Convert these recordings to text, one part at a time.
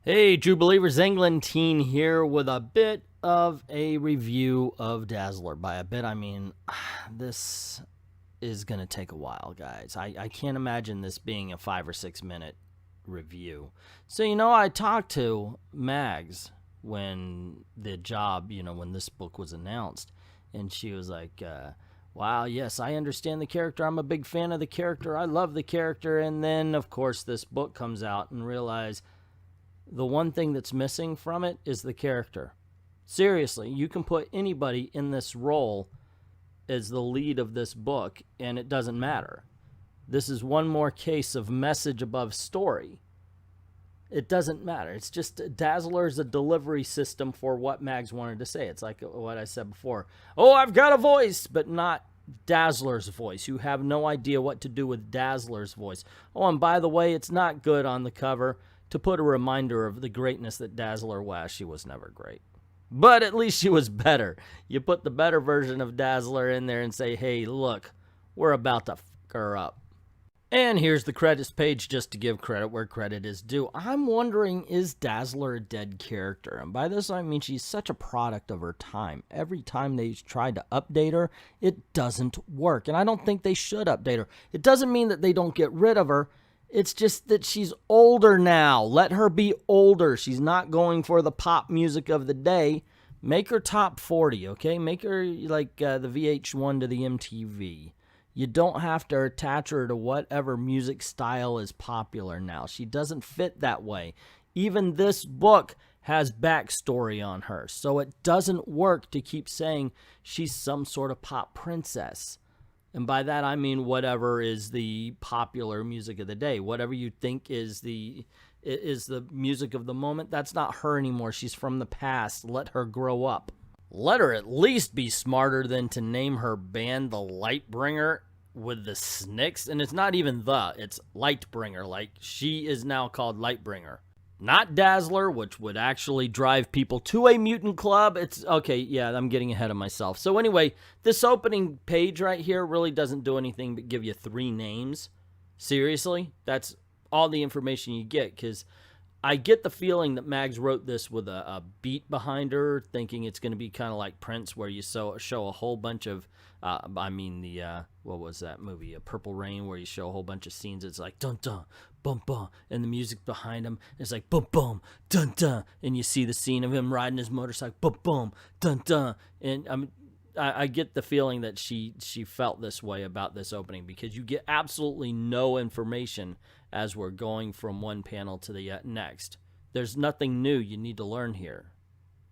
Hey, True Believers, England here with a bit of a review of Dazzler. By a bit, I mean this is going to take a while, guys. I can't imagine this being a 5 or 6 minute review. So, I talked to Mags when the job, when this book was announced, and she was like, wow, yes, I understand the character. I'm a big fan of the character. I love the character. And then, of course, this book comes out and realize the one thing that's missing from it is the character. Seriously, you can put anybody in this role as the lead of this book, and it doesn't matter. This is one more case of message above story. It doesn't matter. It's just Dazzler is a delivery system for what Mags wanted to say. It's like what I said before. Oh, I've got a voice, but not Dazzler's voice. You have no idea what to do with Dazzler's voice. Oh, and by the way, it's not good on the cover to put a reminder of the greatness that Dazzler was. She was never great. But at least she was better. You put the better version of Dazzler in there and say, hey, look, we're about to f*** her up. And here's the credits page just to give credit where credit is due. I'm wondering, is Dazzler a dead character? And by this I mean she's such a product of her time. Every time they tried to update her, it doesn't work. And I don't think they should update her. It doesn't mean that they don't get rid of her. It's just that she's older now. Let her be older. She's not going for the pop music of the day. Make her top 40, okay? Make her like the VH1 to the MTV. You don't have to attach her to whatever music style is popular now. She doesn't fit that way. Even this book has backstory on her, so it doesn't work to keep saying she's some sort of pop princess. And by that, I mean whatever is the popular music of the day. Whatever you think is the music of the moment, that's not her anymore. She's from the past. Let her grow up. Let her at least be smarter than to name her band the Lightbringer with the Snicks. And it's not even it's Lightbringer. Like, she is now called Lightbringer. Not Dazzler, which would actually drive people to a mutant club. It's okay, yeah, I'm getting ahead of myself. So anyway, this opening page right here really doesn't do anything but give you 3 names. Seriously, that's all the information you get, because I get the feeling that Mags wrote this with a beat behind her, thinking it's going to be kind of like Prince, where you show a whole bunch of, what was that movie, Purple Rain, where you show a whole bunch of scenes. It's like dun dun, bum bum, and the music behind him is like bum bum, dun dun, and you see the scene of him riding his motorcycle, bum bum, dun dun, and I get the feeling that she felt this way about this opening, because you get absolutely no information as we're going from one panel to the next. There's nothing new you need to learn here.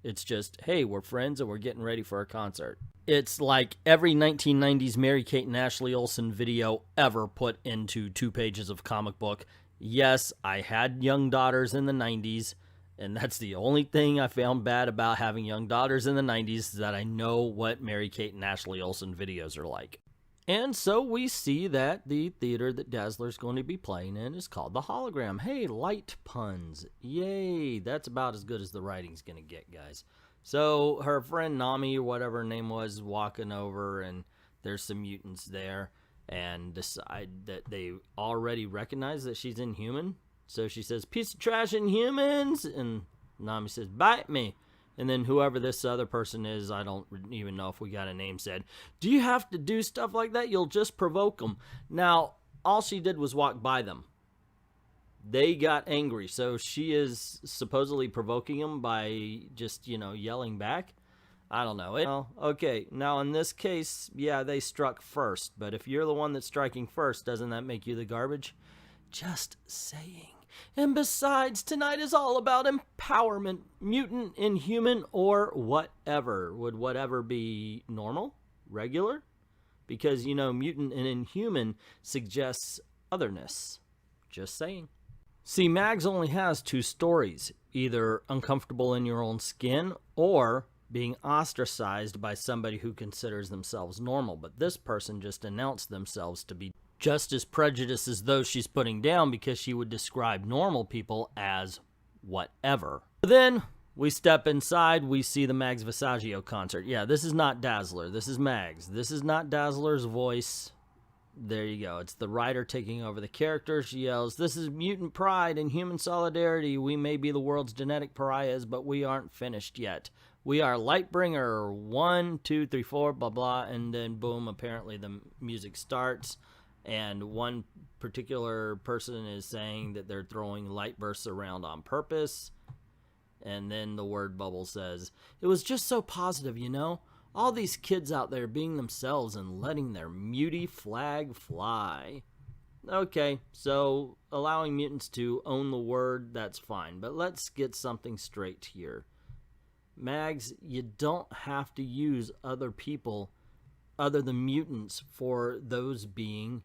It's just, hey, we're friends and we're getting ready for a concert. It's like every 1990s Mary-Kate and Ashley Olsen video ever put into 2 pages of comic book. Yes, I had young daughters in the 90s, and that's the only thing I found bad about having young daughters in the 90s, is that I know what Mary-Kate and Ashley Olsen videos are like. And so we see that the theater that Dazzler's going to be playing in is called the Hologram. Hey, light puns. Yay. That's about as good as the writing's going to get, guys. So her friend Nami, or whatever her name was, walking over, and there's some mutants there, and decide that they already recognize that she's Inhuman. So she says, piece of trash, Inhumans! And Nami says, bite me. And then whoever this other person is, I don't even know if we got a name, said, do you have to do stuff like that? You'll just provoke them. Now, all she did was walk by them. They got angry, so she is supposedly provoking them by just, yelling back. I don't know. Okay, now in this case, yeah, they struck first. But if you're the one that's striking first, doesn't that make you the garbage? Just saying. And besides, tonight is all about empowerment. Mutant, Inhuman, or whatever. Would whatever be normal? Regular? Because, mutant and Inhuman suggests otherness. Just saying. See, Mags only has 2 stories. Either uncomfortable in your own skin, or being ostracized by somebody who considers themselves normal. But this person just announced themselves to be just as prejudiced as those she's putting down, because she would describe normal people as whatever. Then we step inside, we see the Mags Vissagio concert. Yeah, this is not Dazzler, this is Mags. This is not Dazzler's voice. There you go. It's the writer taking over the character. She yells, "This is mutant pride and human solidarity. We may be the world's genetic pariahs, but we aren't finished yet. We are Lightbringer 1, 2, 3, 4, blah, blah." And then, boom, apparently the music starts. And one particular person is saying that they're throwing light bursts around on purpose. And then the word bubble says, "It was just so positive, you know? All these kids out there being themselves and letting their mutie flag fly." Okay, so allowing mutants to own the word, that's fine. But let's get something straight here. Mags, you don't have to use other people other than mutants for those being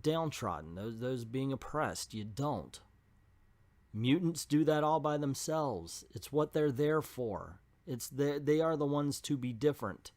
downtrodden, those being oppressed. You don't. Mutants do that all by themselves. It's what they're there for. They are the ones to be different.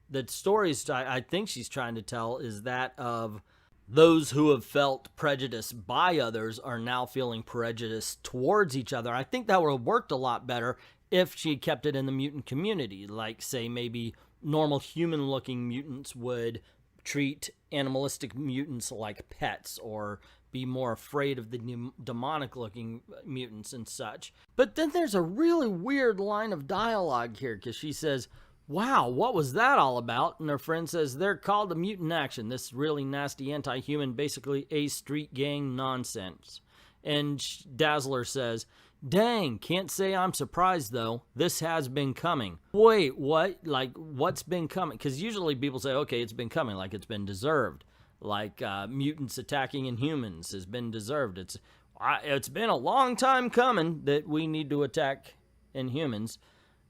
The stories I think she's trying to tell is that of those who have felt prejudice by others are now feeling prejudice towards each other. I think that would have worked a lot better if she kept it in the mutant community. Like, say, maybe normal human-looking mutants would treat animalistic mutants like pets, or be more afraid of the demonic-looking mutants and such. But then there's a really weird line of dialogue here, because she says, "Wow, what was that all about?" And her friend says, "They're called the Mutant Action. This really nasty anti-human, basically a street gang nonsense." And Dazzler says, "Dang, can't say I'm surprised, though. This has been coming." Wait, what? Like, what's been coming? Because usually people say, okay, it's been coming, like it's been deserved. Like mutants attacking Inhumans has been deserved. It's been a long time coming that we need to attack Inhumans.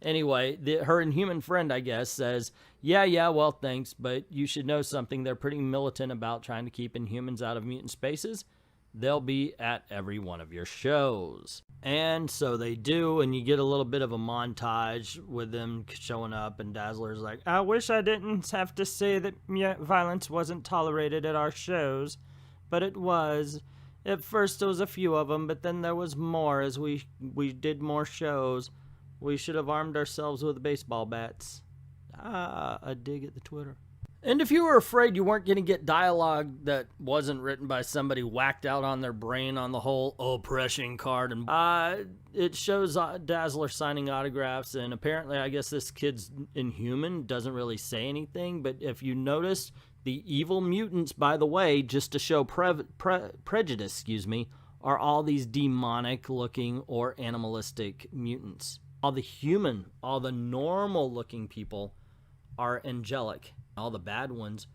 Anyway, her Inhuman friend, I guess, says, yeah, well, thanks, but you should know something. They're pretty militant about trying to keep Inhumans out of mutant spaces. They'll be at every one of your shows. And so they do, and you get a little bit of a montage with them showing up, and Dazzler's like, "I wish I didn't have to say that violence wasn't tolerated at our shows, but it was. At first there was a few of them, but then there was more as we did more shows. We should have armed ourselves with baseball bats." A dig at the Twitter. And if you were afraid you weren't going to get dialogue that wasn't written by somebody whacked out on their brain on the whole oppression card, and it shows Dazzler signing autographs, and apparently I guess this kid's Inhuman, doesn't really say anything, but if you notice, the evil mutants, by the way, just to show prejudice, are all these demonic looking or animalistic mutants. All the normal looking people are angelic. All the bad ones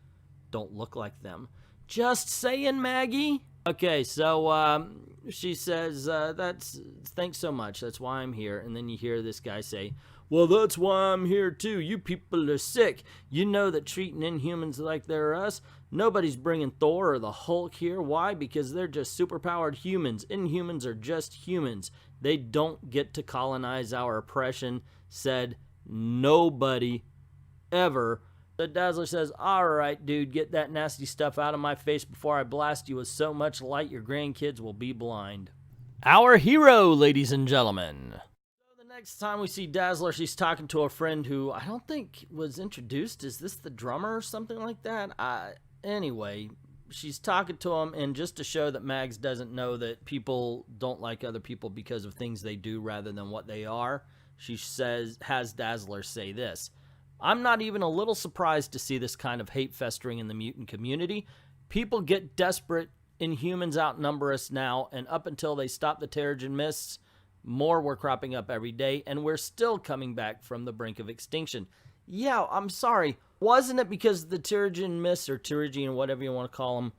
don't look like them. Just saying, Maggie. Okay, so she says, thanks so much. That's why I'm here. And then you hear this guy say, "Well, that's why I'm here too. You people are sick. You know that treating Inhumans like they're us. Nobody's bringing Thor or the Hulk here. Why? Because they're just superpowered humans. Inhumans are just humans. They don't get to colonize our oppression," said nobody ever. The Dazzler says, "All right, dude, get that nasty stuff out of my face before I blast you with so much light your grandkids will be blind." Our hero, ladies and gentlemen. So the next time we see Dazzler, she's talking to a friend who I don't think was introduced. Is this the drummer or something like that? Anyway, she's talking to him, and just to show that Mags doesn't know that people don't like other people because of things they do rather than what they are, she has Dazzler say this: "I'm not even a little surprised to see this kind of hate festering in the mutant community. People get desperate. Inhumans outnumber us now, and up until they stop the Terrigen Mists, more were cropping up every day, and we're still coming back from the brink of extinction." Yeah, I'm sorry. Wasn't it because the Terrigen Mists, or Terrigen, whatever you want to call them,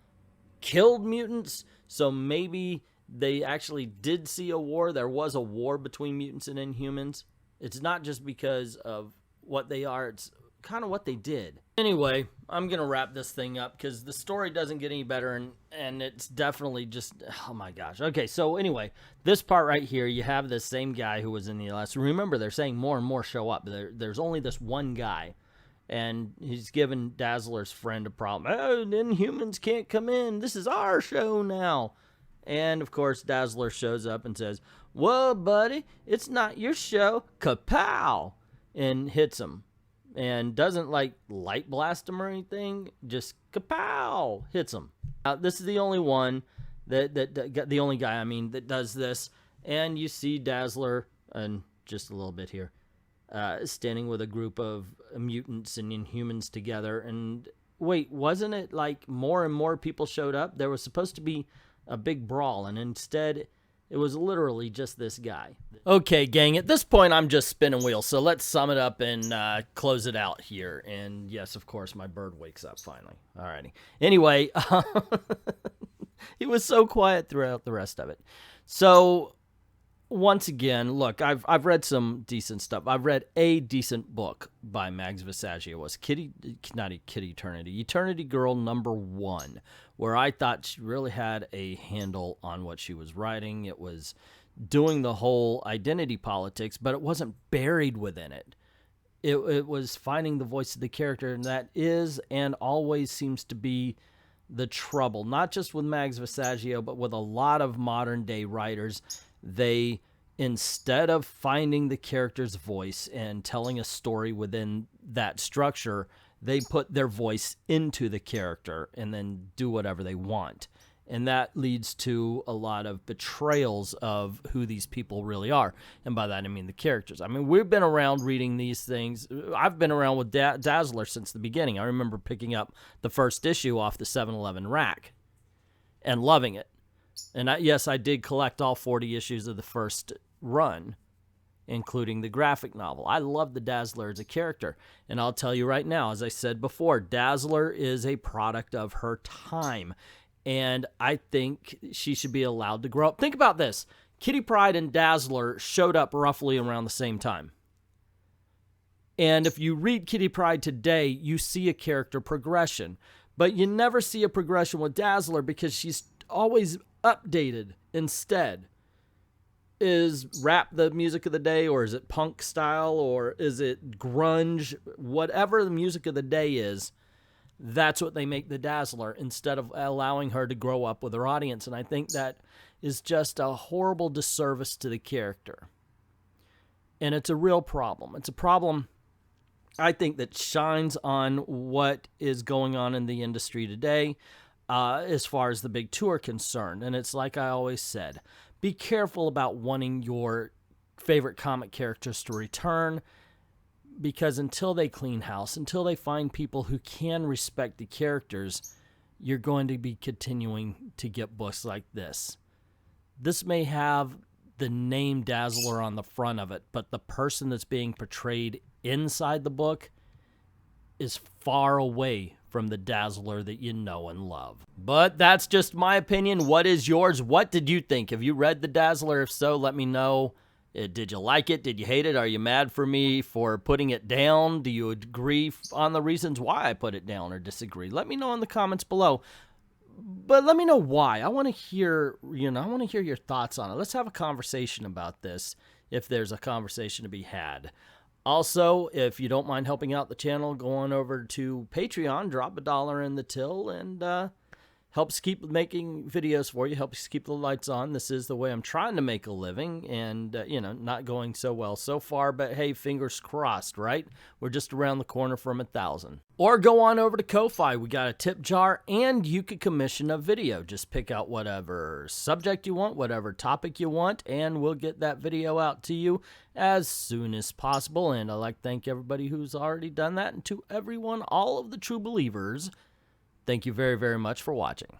killed mutants? So maybe they actually did see a war. There was a war between mutants and Inhumans. It's not just because of what they are, it's kind of what they did. Anyway, I'm gonna wrap this thing up because the story doesn't get any better, and it's definitely just, oh my gosh. Okay, so anyway, this part right here, you have the same guy who was in the last. Remember, they're saying more and more show up. There's only this one guy, and he's giving Dazzler's friend a problem. "Oh, Inhumans can't come in. This is our show now." And of course, Dazzler shows up and says, "Whoa, buddy, it's not your show. Kapow!" and hits him. and doesn't like light blast him or anything, just kapow, hits him. This is the only one the only guy, I mean, that does this. And you see Dazzler, and just a little bit here, standing with a group of mutants and Inhumans together. And wait, wasn't it like more and more people showed up? There was supposed to be a big brawl, and instead it was literally just this guy. Okay, gang, at this point I'm just spinning wheels, so let's sum it up and close it out here. And yes, of course, my bird wakes up finally. Alrighty. Anyway, he was so quiet throughout the rest of it. So once again, look, I've read some decent stuff. I've read a decent book by Mags Vissagio. It was Eternity Girl #1, where I thought she really had a handle on what she was writing. It was doing the whole identity politics, but it wasn't buried within it. It was finding the voice of the character, and that is and always seems to be the trouble, not just with Mags Vissagio, but with a lot of modern day writers. They, instead of finding the character's voice and telling a story within that structure, they put their voice into the character and then do whatever they want. And that leads to a lot of betrayals of who these people really are. And by that, I mean the characters. I mean, we've been around reading these things. I've been around with Dazzler since the beginning. I remember picking up the first issue off the 7-Eleven rack and loving it. And yes, I did collect all 40 issues of the first run, including the graphic novel. I love the Dazzler as a character. And I'll tell you right now, as I said before, Dazzler is a product of her time. And I think she should be allowed to grow up. Think about this. Kitty Pryde and Dazzler showed up roughly around the same time. And if you read Kitty Pryde today, you see a character progression. But you never see a progression with Dazzler because she's always updated instead. Is rap the music of the day, or is it punk style, or is it grunge? Whatever the music of the day is, that's what they make the Dazzler, instead of allowing her to grow up with her audience. And I think that is just a horrible disservice to the character. And it's a real problem. It's a problem, I think, that shines on what is going on in the industry today as far as the big two are concerned. And it's like I always said, be careful about wanting your favorite comic characters to return, because until they clean house, until they find people who can respect the characters, you're going to be continuing to get books like this. This may have the name Dazzler on the front of it, but the person that's being portrayed inside the book is far away from the Dazzler that you know and love. But that's just my opinion. What is yours? What did you think? Have you read the Dazzler? If so, let me know. Did you like it? Did you hate it? Are you mad for me for putting it down? Do you agree on the reasons why I put it down, or disagree? Let me know in the comments below. But let me know why. I want to hear, I want to hear your thoughts on it. Let's have a conversation about this, if there's a conversation to be had. Also, if you don't mind helping out the channel, go on over to Patreon, drop $1 in the till, and helps keep making videos for you, helps keep the lights on. This is the way I'm trying to make a living, and, not going so well so far, but hey, fingers crossed, right? We're just around the corner from 1,000. Or go on over to Ko-Fi. We got a tip jar, and you could commission a video. Just pick out whatever subject you want, whatever topic you want, and we'll get that video out to you as soon as possible. And I'd like to thank everybody who's already done that, and to everyone, all of the true believers, thank you very, very much for watching.